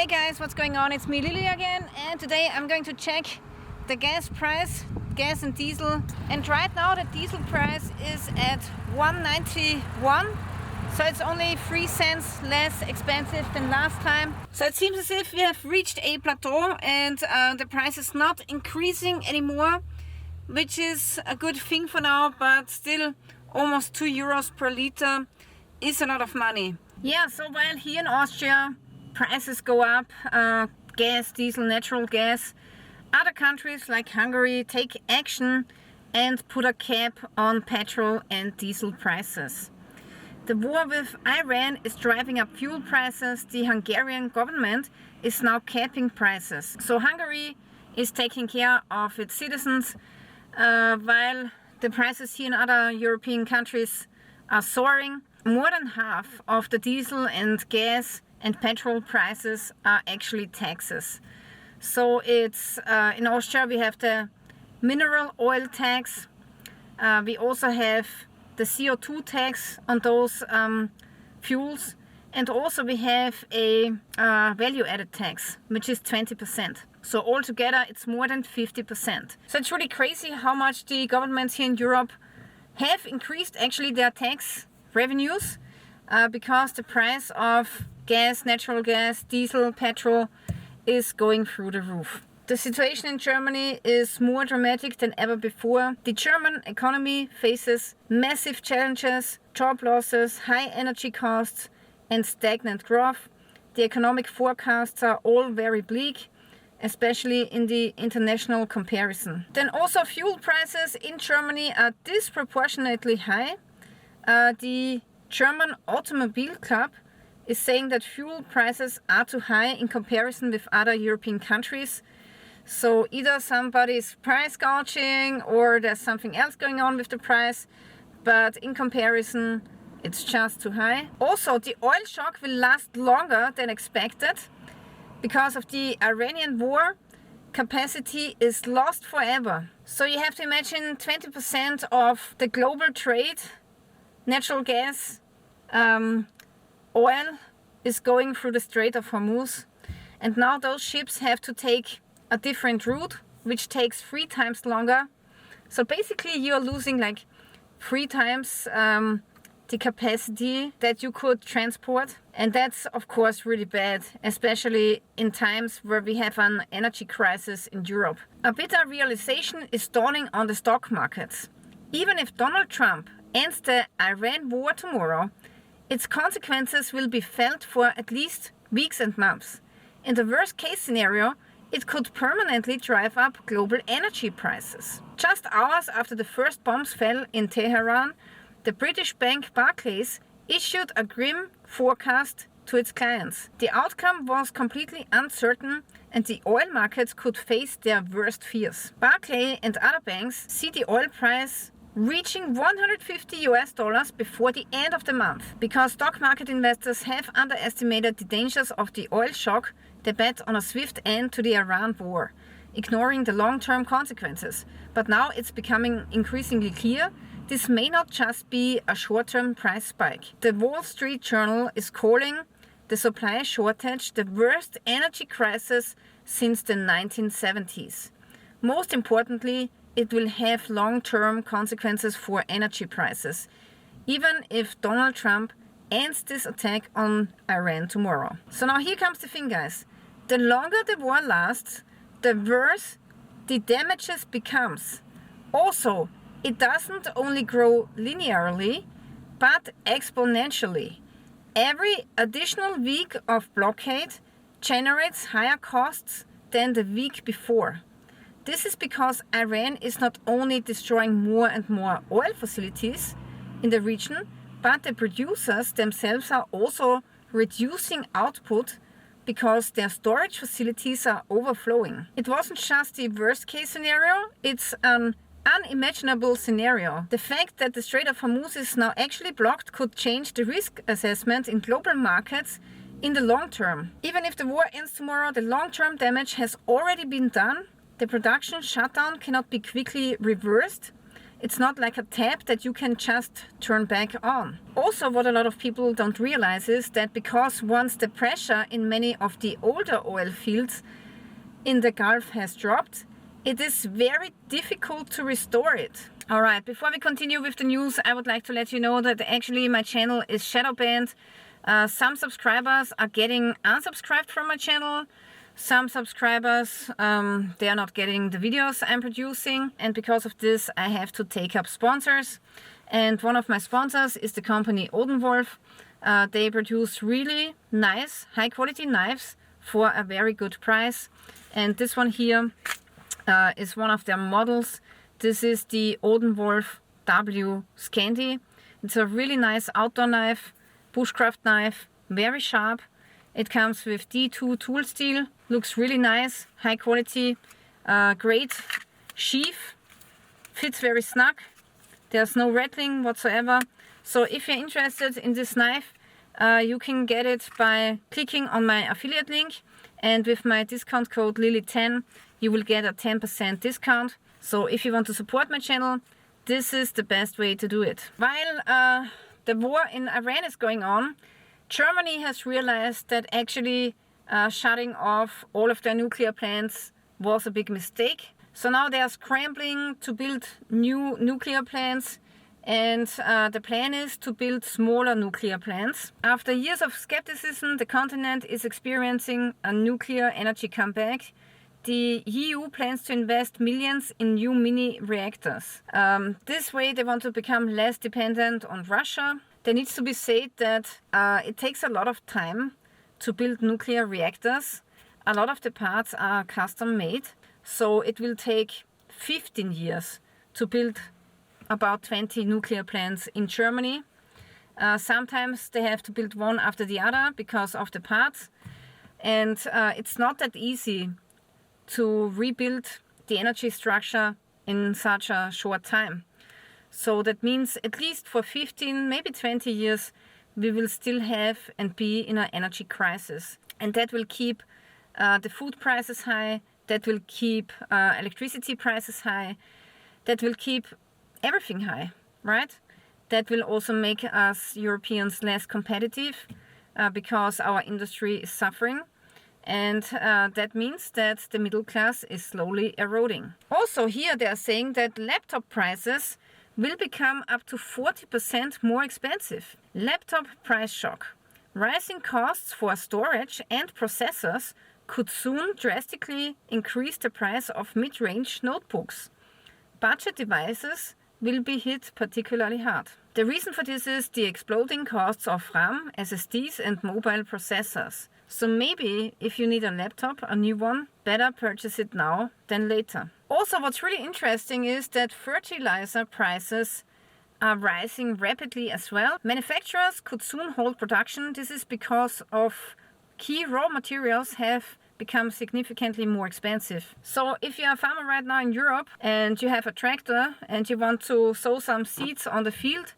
Hey guys, what's going on? It's me, Lilly again, and today I'm going to check the gas price, gas and diesel. And right now the diesel price is at 1.91, so it's only 3 cents less expensive than last time. So it seems as if we have reached a plateau and the price is not increasing anymore, which is a good thing for now, but still almost 2 euros per liter is a lot of money. Yeah, so while here in Austria prices go up, gas, diesel, natural gas, other countries like Hungary take action and put a cap on petrol and diesel prices. The war with Iran is driving up fuel prices. The Hungarian government is now capping prices. So Hungary is taking care of its citizens, while the prices here in other European countries are soaring. More than half of the diesel and gas and petrol prices are actually taxes. So it's in Austria we have the mineral oil tax, we also have the CO2 tax on those fuels, and also we have a value added tax, which is 20%. So altogether it's more than 50%. So it's really crazy how much the governments here in Europe have increased actually their tax revenues because the price of gas, natural gas, diesel, petrol is going through the roof. The situation in Germany is more dramatic than ever before. The German economy faces massive challenges, job losses, high energy costs and stagnant growth. The economic forecasts are all very bleak, especially in the international comparison. Then also fuel prices in Germany are disproportionately high. The German Automobile Club is saying that fuel prices are too high in comparison with other European countries. So either somebody is price gouging or there's something else going on with the price, but in comparison it's just too high. Also, the oil shock will last longer than expected because of the Iranian war. Capacity is lost forever. So you have to imagine 20% of the global trade, natural gas, oil is going through the Strait of Hormuz, and now those ships have to take a different route which takes 3 times longer. So basically you're losing like 3 times the capacity that you could transport, and that's of course really bad, especially in times where we have an energy crisis in Europe. A bitter realization is dawning on the stock markets. Even if Donald Trump ends the Iran war tomorrow, its consequences will be felt for at least weeks and months. In the worst case scenario, it could permanently drive up global energy prices. Just hours after the first bombs fell in Tehran, the British bank Barclays issued a grim forecast to its clients. The outcome was completely uncertain and the oil markets could face their worst fears. Barclays and other banks see the oil price reaching $150 before the end of the month. Because stock market investors have underestimated the dangers of the oil shock, they bet on a swift end to the Iran war, ignoring the long-term consequences. But now it's becoming increasingly clear this may not just be a short-term price spike. The Wall Street Journal is calling the supply shortage the worst energy crisis since the 1970s. Most importantly, it will have long-term consequences for energy prices, even if Donald Trump ends this attack on Iran tomorrow. So now here comes the thing, guys. The longer the war lasts, the worse the damages becomes. Also, it doesn't only grow linearly, but exponentially. Every additional week of blockade generates higher costs than the week before. This is because Iran is not only destroying more and more oil facilities in the region, but the producers themselves are also reducing output because their storage facilities are overflowing. It wasn't just the worst case scenario, it's an unimaginable scenario. The fact that the Strait of Hormuz is now actually blocked could change the risk assessment in global markets in the long term. Even if the war ends tomorrow, the long-term damage has already been done. The production shutdown cannot be quickly reversed. It's not like a tap that you can just turn back on. Also, what a lot of people don't realize is that because once the pressure in many of the older oil fields in the Gulf has dropped, it is very difficult to restore it. Alright, before we continue with the news, I would like to let you know that actually my channel is shadow banned. Some subscribers are getting unsubscribed from my channel. Some subscribers, they are not getting the videos I'm producing, and because of this I have to take up sponsors. And one of my sponsors is the company Odenwolf. They produce really nice, high quality knives for a very good price. And this one here is one of their models. This is the Odenwolf W Scandi. It's a really nice outdoor knife, bushcraft knife, very sharp. It comes with D2 tool steel, looks really nice, high quality, great sheath, fits very snug, there's no rattling whatsoever. So if you're interested in this knife, you can get it by clicking on my affiliate link, and with my discount code Lilly10 you will get a 10% discount. So if you want to support my channel, this is the best way to do it. While the war in Iran is going on, Germany has realized that actually shutting off all of their nuclear plants was a big mistake. So now they are scrambling to build new nuclear plants, and the plan is to build smaller nuclear plants. After years of skepticism, the continent is experiencing a nuclear energy comeback. The EU plans to invest millions in new mini reactors. This way they want to become less dependent on Russia. There needs to be said that it takes a lot of time to build nuclear reactors. A lot of the parts are custom made, so it will take 15 years to build about 20 nuclear plants in Germany. Sometimes they have to build one after the other because of the parts, and it's not that easy to rebuild the energy structure in such a short time. So that means at least for 15, maybe 20 years, we will still have and be in an energy crisis. And that will keep the food prices high, that will keep electricity prices high, that will keep everything high, right? That will also make us Europeans less competitive because our industry is suffering. And that means that the middle class is slowly eroding. Also here they are saying that laptop prices will become up to 40% more expensive. Laptop price shock. Rising costs for storage and processors could soon drastically increase the price of mid-range notebooks. Budget devices will be hit particularly hard. The reason for this is the exploding costs of RAM, SSDs and mobile processors. So maybe if you need a laptop, a new one, better purchase it now than later. Also, what's really interesting is that fertilizer prices are rising rapidly as well. Manufacturers could soon halt production. This is because of key raw materials have become significantly more expensive. So if you're a farmer right now in Europe and you have a tractor and you want to sow some seeds on the field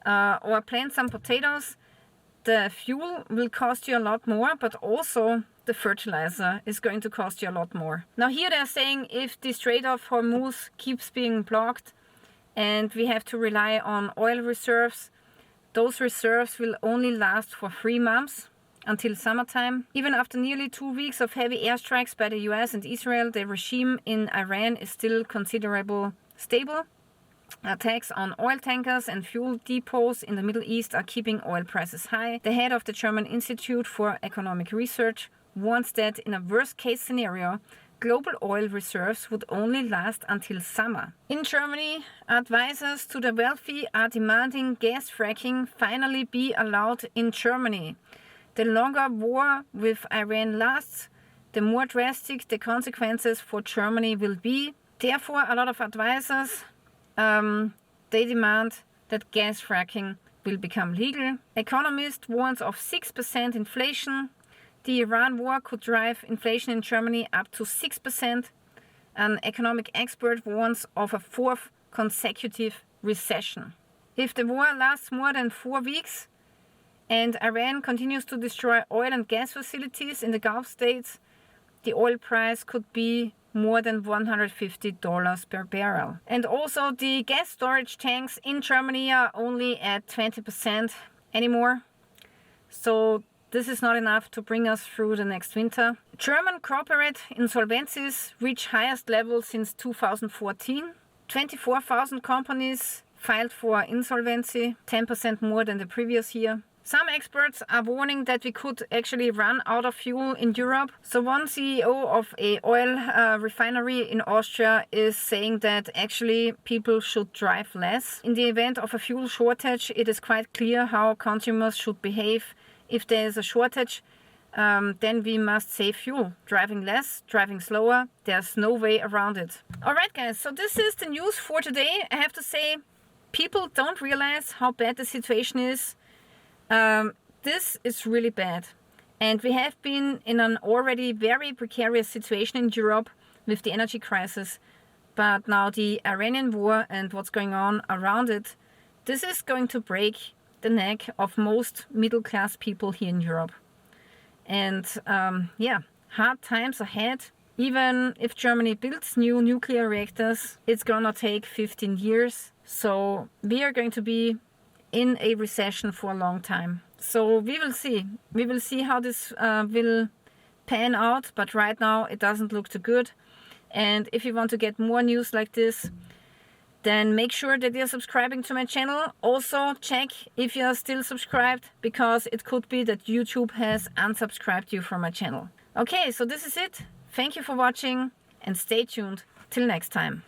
or plant some potatoes, the fuel will cost you a lot more, but also the fertilizer is going to cost you a lot more. Now here they're saying if the Strait of Hormuz keeps being blocked and we have to rely on oil reserves, those reserves will only last for 3 months until summertime. Even after nearly 2 weeks of heavy airstrikes by the US and Israel, the regime in Iran is still considerably stable. Attacks on oil tankers and fuel depots in the Middle East are keeping oil prices high. The head of the German Institute for Economic Research warns that in a worst-case scenario, global oil reserves would only last until summer. In Germany, advisors to the wealthy are demanding gas fracking finally be allowed in Germany. The longer war with Iran lasts, the more drastic the consequences for Germany will be. Therefore, a lot of advisors they demand that gas fracking will become legal. Economist warns of 6% inflation. The Iran war could drive inflation in Germany up to 6%. An economic expert warns of a 4th consecutive recession. If the war lasts more than 4 weeks and Iran continues to destroy oil and gas facilities in the Gulf states, the oil price could be more than $150 per barrel. And also the gas storage tanks in Germany are only at 20% anymore. So this is not enough to bring us through the next winter. German corporate insolvencies reach highest level since 2014. 24,000 companies filed for insolvency, 10% more than the previous year. Some experts are warning that we could actually run out of fuel in Europe. So one CEO of a oil refinery in Austria is saying that actually people should drive less. In the event of a fuel shortage, it is quite clear how consumers should behave. If there is a shortage, then we must save fuel. Driving less, driving slower, there's no way around it. Alright guys, so this is the news for today. I have to say, people don't realize how bad the situation is. This is really bad. And we have been in an already very precarious situation in Europe with the energy crisis. But now the Iranian war and what's going on around it, this is going to break the neck of most middle-class people here in Europe. And yeah, hard times ahead. Even if Germany builds new nuclear reactors, it's gonna take 15 years. So we are going to be in a recession for a long time. So we will see. We will see how this will pan out. But right now it doesn't look too good. And if you want to get more news like this, then make sure that you're subscribing to my channel. Also check if you're still subscribed, because it could be that YouTube has unsubscribed you from my channel. Okay, so this is it. Thank you for watching and stay tuned till next time.